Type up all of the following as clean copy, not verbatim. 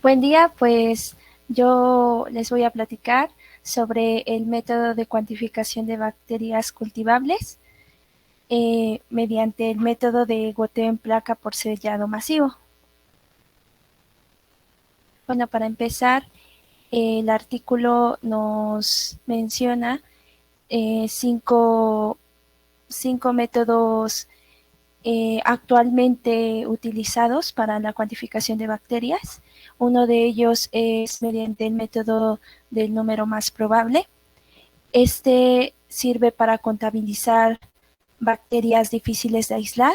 Buen día, pues yo les voy a platicar sobre el método de cuantificación de bacterias cultivables mediante el método de goteo en placa por sellado masivo. Bueno, para empezar, el artículo nos menciona cinco métodos actualmente utilizados para la cuantificación de bacterias. Uno de ellos es mediante el método del número más probable. Este sirve para contabilizar bacterias difíciles de aislar.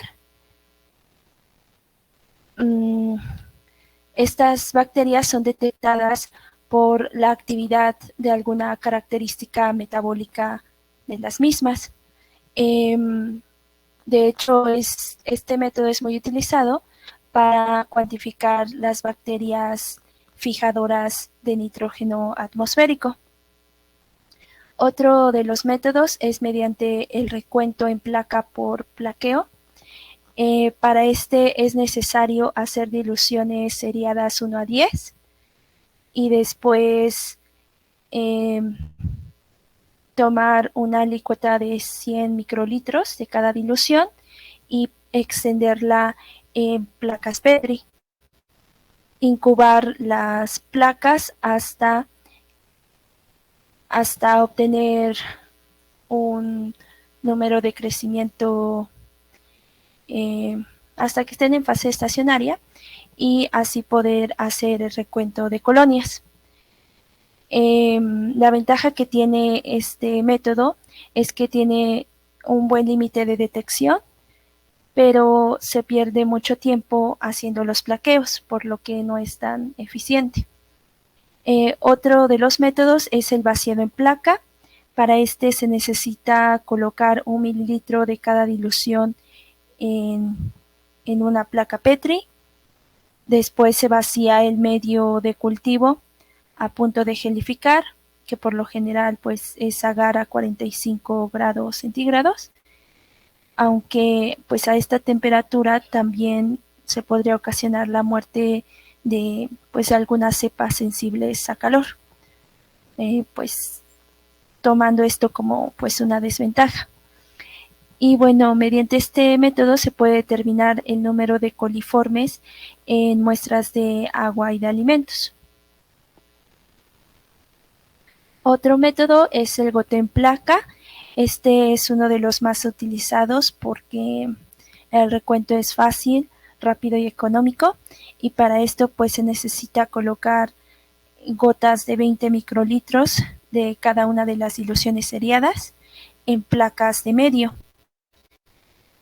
Mm, Estas bacterias son detectadas por la actividad de alguna característica metabólica de las mismas. De hecho, este método es muy utilizado para cuantificar las bacterias fijadoras de nitrógeno atmosférico. Otro de los métodos es mediante el recuento en placa por plaqueo. Para este es necesario hacer diluciones seriadas 1 a 10 y después eh, tomar una alícuota de 100 microlitros de cada dilución y extenderla en placas Petri. Incubar las placas hasta obtener un número de crecimiento hasta que estén en fase estacionaria y así poder hacer el recuento de colonias. La ventaja que tiene este método es que tiene un buen límite de detección, pero se pierde mucho tiempo haciendo los plaqueos, por lo que no es tan eficiente. Otro de los métodos es el vaciado en placa. Para este se necesita colocar 1 mililitro de cada dilución en una placa Petri. Después se vacía el medio de cultivo a punto de gelificar, que por lo general pues es agar a 45 grados centígrados, aunque pues a esta temperatura también se podría ocasionar la muerte de pues algunas cepas sensibles a calor, pues tomando esto como pues una desventaja. Y bueno, mediante este método se puede determinar el número de coliformes en muestras de agua y de alimentos. Otro método es el goteo en placa. Este es uno de los más utilizados porque el recuento es fácil, rápido y económico, y para esto pues se necesita colocar gotas de 20 microlitros de cada una de las diluciones seriadas en placas de medio,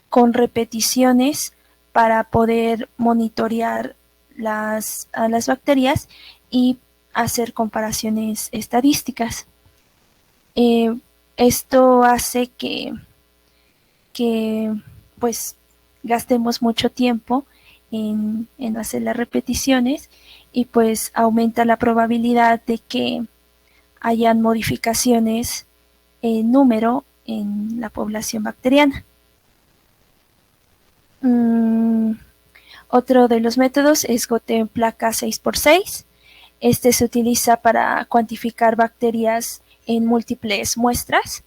con repeticiones para poder monitorear a las bacterias y hacer comparaciones estadísticas. Eh, Esto hace que pues gastemos mucho tiempo en hacer las repeticiones y pues aumenta la probabilidad de que hayan modificaciones en número en la población bacteriana. Otro de los métodos es goteo en placa 6x6. Este se utiliza para cuantificar bacterias en múltiples muestras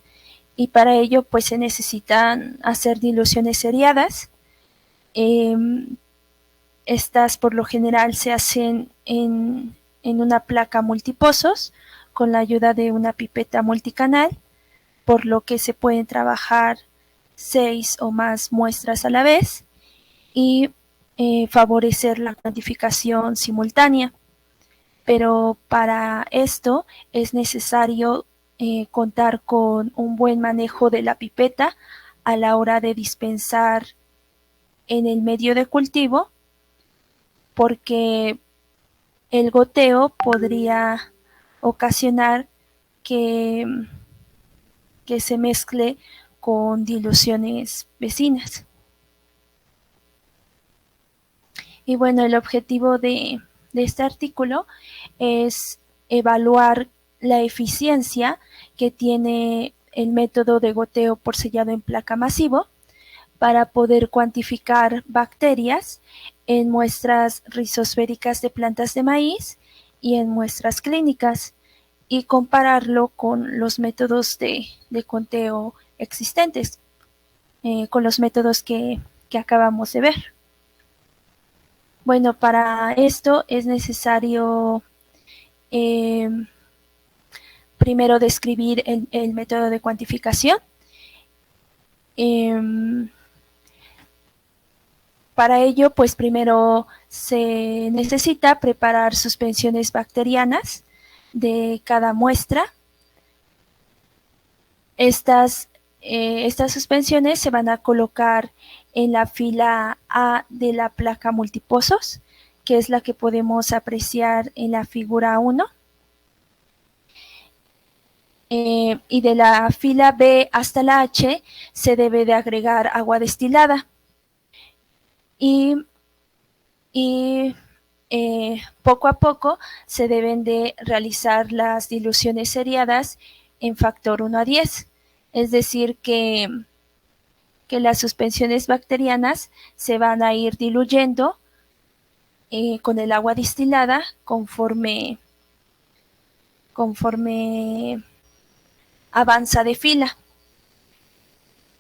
y para ello pues se necesitan hacer diluciones seriadas. Estas por lo general se hacen en una placa multipozos con la ayuda de una pipeta multicanal, por lo que se pueden trabajar 6 o más muestras a la vez y favorecer la cuantificación simultánea. Pero para esto es necesario contar con un buen manejo de la pipeta a la hora de dispensar en el medio de cultivo, porque el goteo podría ocasionar que, que se mezcle con diluciones vecinas. Y bueno, el objetivo de este artículo es evaluar la eficiencia que tiene el método de goteo por sellado en placa masivo para poder cuantificar bacterias en muestras rizosféricas de plantas de maíz y en muestras clínicas, y compararlo con los métodos de conteo existentes, con los métodos que acabamos de ver. Bueno, para esto es necesario eh, primero describir el método de cuantificación. Para ello, pues primero se necesita preparar suspensiones bacterianas de cada muestra. Estas suspensiones se van a colocar en la fila A de la placa multipozos, que es la que podemos apreciar en la figura 1. Y de la fila B hasta la H se debe de agregar agua destilada. Y poco a poco se deben de realizar las diluciones seriadas en factor 1:10. Es decir, que las suspensiones bacterianas se van a ir diluyendo con el agua destilada conforme avanza de fila.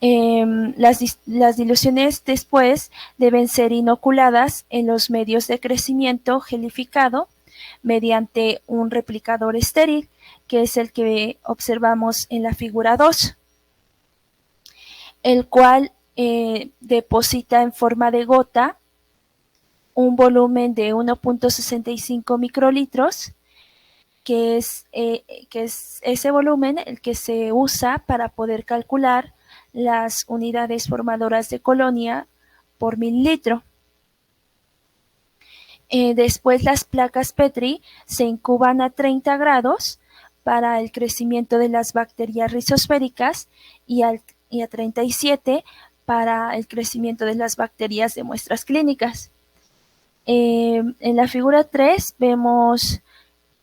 Las diluciones después deben ser inoculadas en los medios de crecimiento gelificado mediante un replicador estéril, que es el que observamos en la figura 2, el cual deposita en forma de gota un volumen de 1.65 microlitros, que es ese volumen el que se usa para poder calcular las unidades formadoras de colonia por mililitro. Después las placas Petri se incuban a 30 grados para el crecimiento de las bacterias rizosféricas y a 37 para el crecimiento de las bacterias de muestras clínicas. En la figura 3 vemos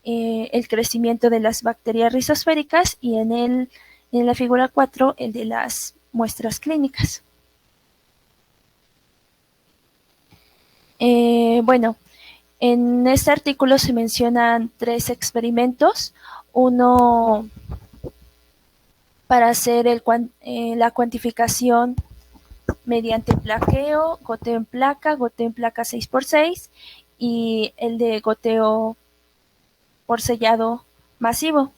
el crecimiento de las bacterias rizosféricas y en la figura 4 el de las muestras clínicas. Bueno, en este artículo se mencionan 3 experimentos, uno para hacer la cuantificación mediante plaqueo, goteo en placa 6x6 y el de goteo por sellado masivo.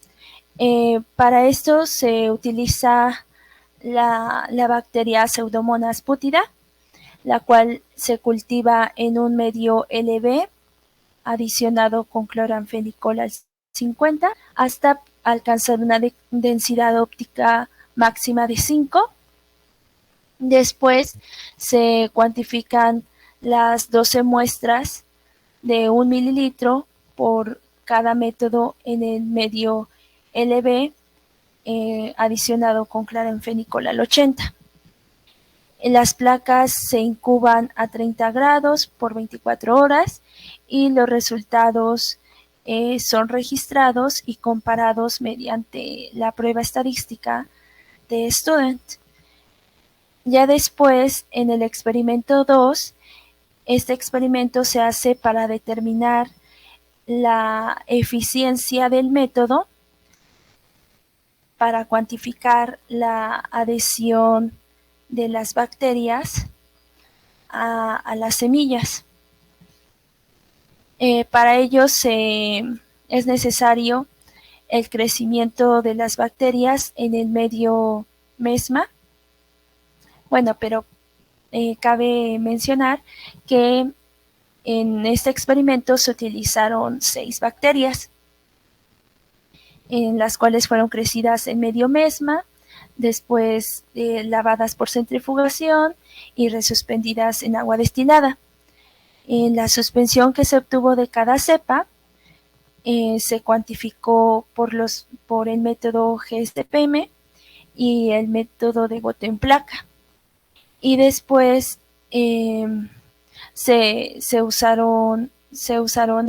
Para esto se utiliza la bacteria Pseudomonas putida, la cual se cultiva en un medio LB adicionado con cloranfenicol al 50 hasta alcanzar una densidad óptica máxima de 5. Después se cuantifican las 12 muestras de 1 mililitro por cada método en el medio LB adicionado con cloranfenicol al 80. Las placas se incuban a 30 grados por 24 horas y los resultados son registrados y comparados mediante la prueba estadística de Student. Ya después, en el experimento 2, este experimento se hace para determinar la eficiencia del método para cuantificar la adhesión de las bacterias a las semillas. Para ello es necesario el crecimiento de las bacterias en el medio mesma. Bueno, pero cabe mencionar que en este experimento se utilizaron 6 bacterias, en las cuales fueron crecidas en medio mesma, después lavadas por centrifugación y resuspendidas en agua destilada. En la suspensión que se obtuvo de cada cepa se cuantificó por el método GSTPM y el método de goteo en placa. Y después se usaron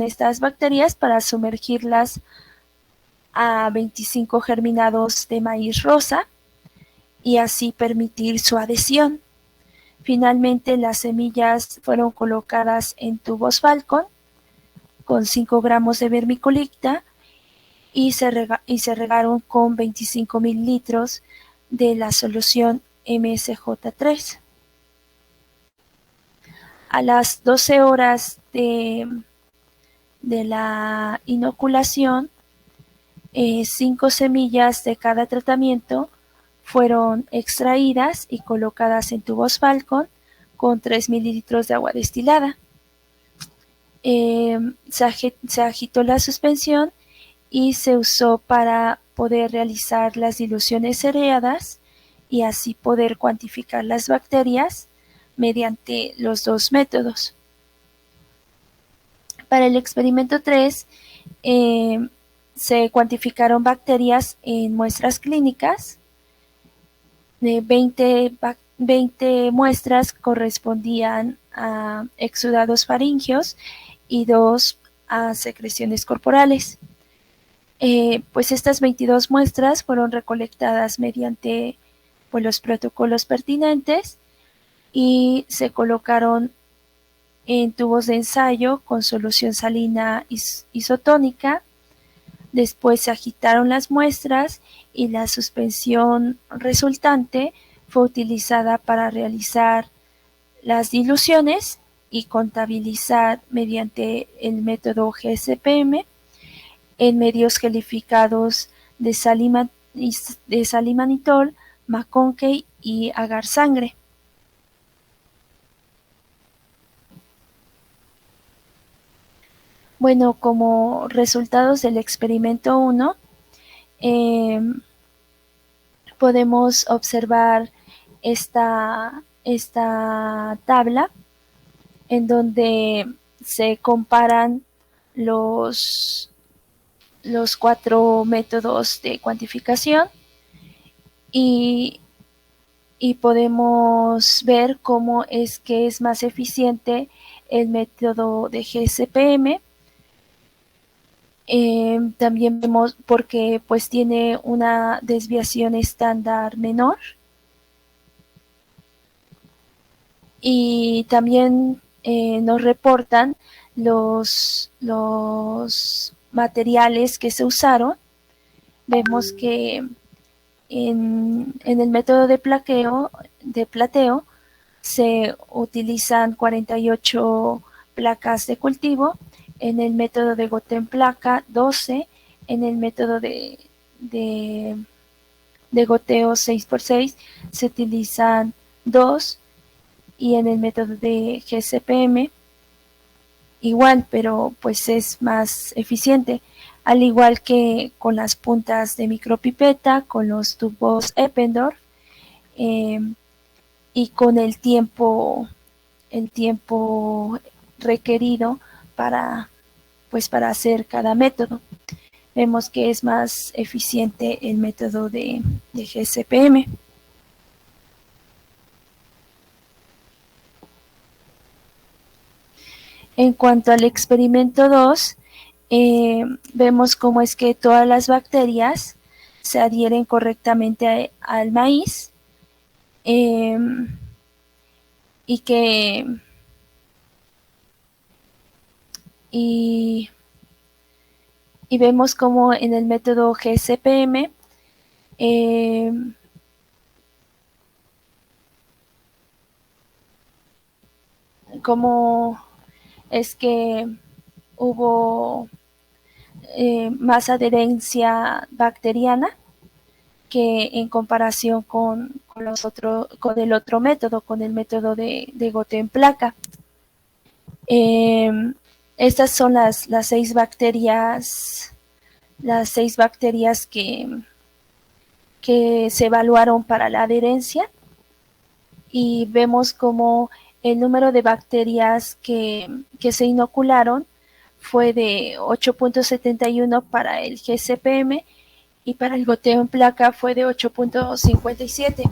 estas bacterias para sumergirlas a 25 germinados de maíz rosa y así permitir su adhesión. Finalmente, las semillas fueron colocadas en tubos Falcon con 5 gramos de vermiculita y se regaron con 25.000 litros de la solución MSJ3. A las 12 horas de la inoculación, 5 semillas de cada tratamiento fueron extraídas y colocadas en tubos Falcon con 3 mililitros de agua destilada. Se agitó la suspensión y se usó para poder realizar las diluciones seriadas y así poder cuantificar las bacterias mediante los dos métodos. Para el experimento 3, se cuantificaron bacterias en muestras clínicas. 20 muestras correspondían a exudados faringeos y 2 a secreciones corporales. Pues estas 22 muestras fueron recolectadas mediante los protocolos pertinentes y se colocaron en tubos de ensayo con solución salina isotónica. Después se agitaron las muestras y la suspensión resultante fue utilizada para realizar las diluciones y contabilizar mediante el método GSPM en medios gelificados de salimanitol, McConkey y agar sangre. Bueno, como resultados del experimento 1, podemos observar esta tabla en donde se comparan los 4 métodos de cuantificación y podemos ver cómo es que es más eficiente el método de GSPM. También vemos porque pues tiene una desviación estándar menor y también nos reportan los materiales que se usaron. Vemos que en el método de plateo se utilizan 48 placas de cultivo, en el método de goteo en placa 12, en el método de goteo 6x6 se utilizan 2 y en el método de GSPM igual, pero pues es más eficiente, al igual que con las puntas de micropipeta, con los tubos Eppendorf y con el tiempo requerido para hacer cada método. Vemos que es más eficiente el método de GSPM. En cuanto al experimento 2, vemos cómo es que todas las bacterias se adhieren correctamente al maíz y que vemos como en el método GSPM como es que hubo más adherencia bacteriana que en comparación con el otro método, con el método de goteo en placa. Estas son las 6 bacterias, que se evaluaron para la adherencia y vemos como el número de bacterias que se inocularon fue de 8.71 para el GSPM y para el goteo en placa fue de 8.57.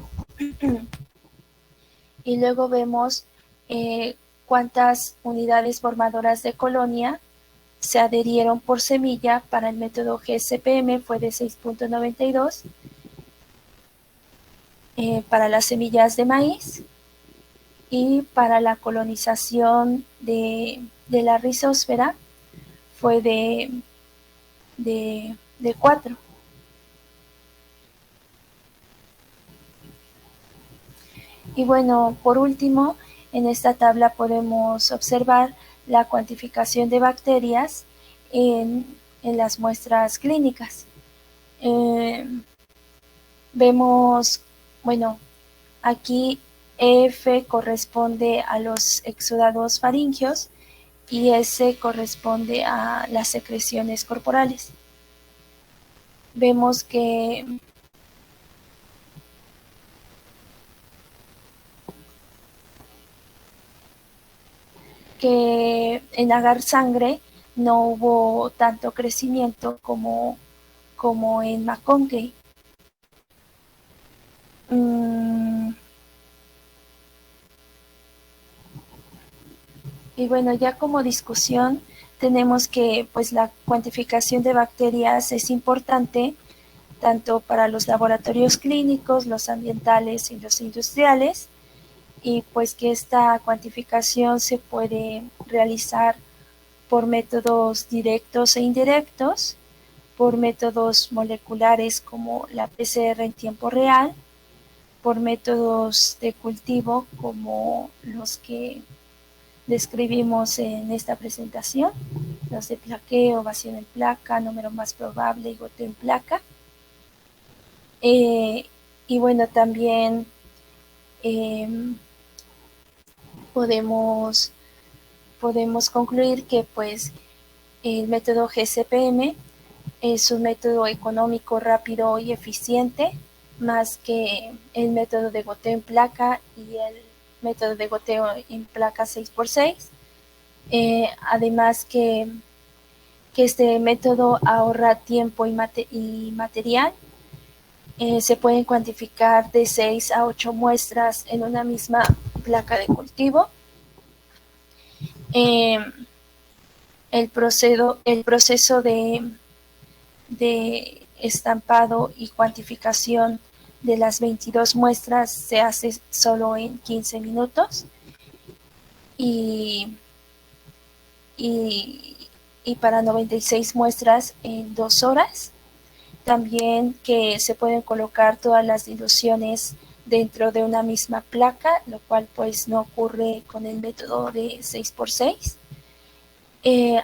Y luego vemos cuántas unidades formadoras de colonia se adherieron por semilla. Para el método GSPM fue de 6.92 para las semillas de maíz y para la colonización de la rizósfera fue de 4. Y bueno, por último, en esta tabla podemos observar la cuantificación de bacterias en las muestras clínicas. Vemos, bueno, aquí EF corresponde a los exudados faringios y S corresponde a las secreciones corporales. Vemos que en agar sangre no hubo tanto crecimiento como en McConkey. Y bueno, ya como discusión tenemos que pues la cuantificación de bacterias es importante tanto para los laboratorios clínicos, los ambientales y los industriales, y pues que esta cuantificación se puede realizar por métodos directos e indirectos, por métodos moleculares como la PCR en tiempo real, por métodos de cultivo como los que describimos en esta presentación, los de plaqueo, ovación en placa, número más probable y goteo en placa. Y bueno, también podemos concluir que pues el método GCPM es un método económico, rápido y eficiente, más que el método de goteo en placa y el método de goteo en placa 6x6. Además que este método ahorra tiempo y material. Se pueden cuantificar de 6 a 8 muestras en una misma placa de cultivo. El proceso de estampado y cuantificación de las 22 muestras se hace solo en 15 minutos y para 96 muestras en 2 horas. También que se pueden colocar todas las diluciones dentro de una misma placa, lo cual pues no ocurre con el método de 6x6.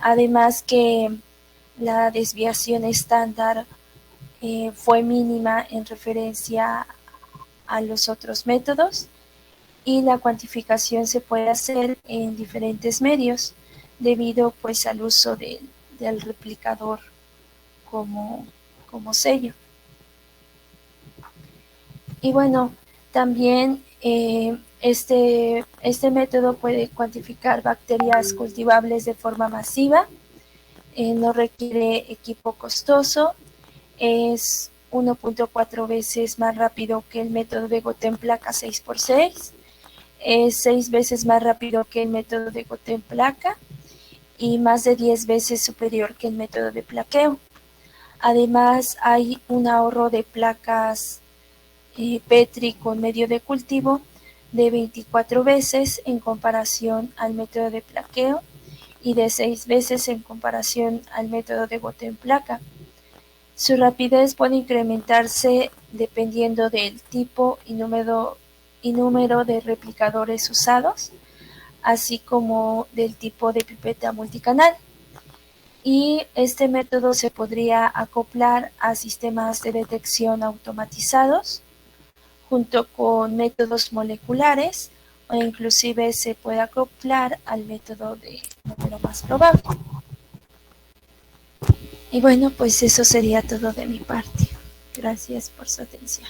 Además que la desviación estándar fue mínima en referencia a los otros métodos y la cuantificación se puede hacer en diferentes medios debido pues al uso del replicador como sello. Y bueno, también este método puede cuantificar bacterias cultivables de forma masiva, no requiere equipo costoso, es 1.4 veces más rápido que el método de goteo en placa 6x6, es 6 veces más rápido que el método de goteo en placa y más de 10 veces superior que el método de plaqueo. Además, hay un ahorro de placas Petri con medio de cultivo de 24 veces en comparación al método de plaqueo y de 6 veces en comparación al método de goteo en placa. Su rapidez puede incrementarse dependiendo del tipo y número de replicadores usados, así como del tipo de pipeta multicanal. Y este método se podría acoplar a sistemas de detección automatizados junto con métodos moleculares o inclusive se puede acoplar al método de número más probable. Y bueno, pues eso sería todo de mi parte. Gracias por su atención.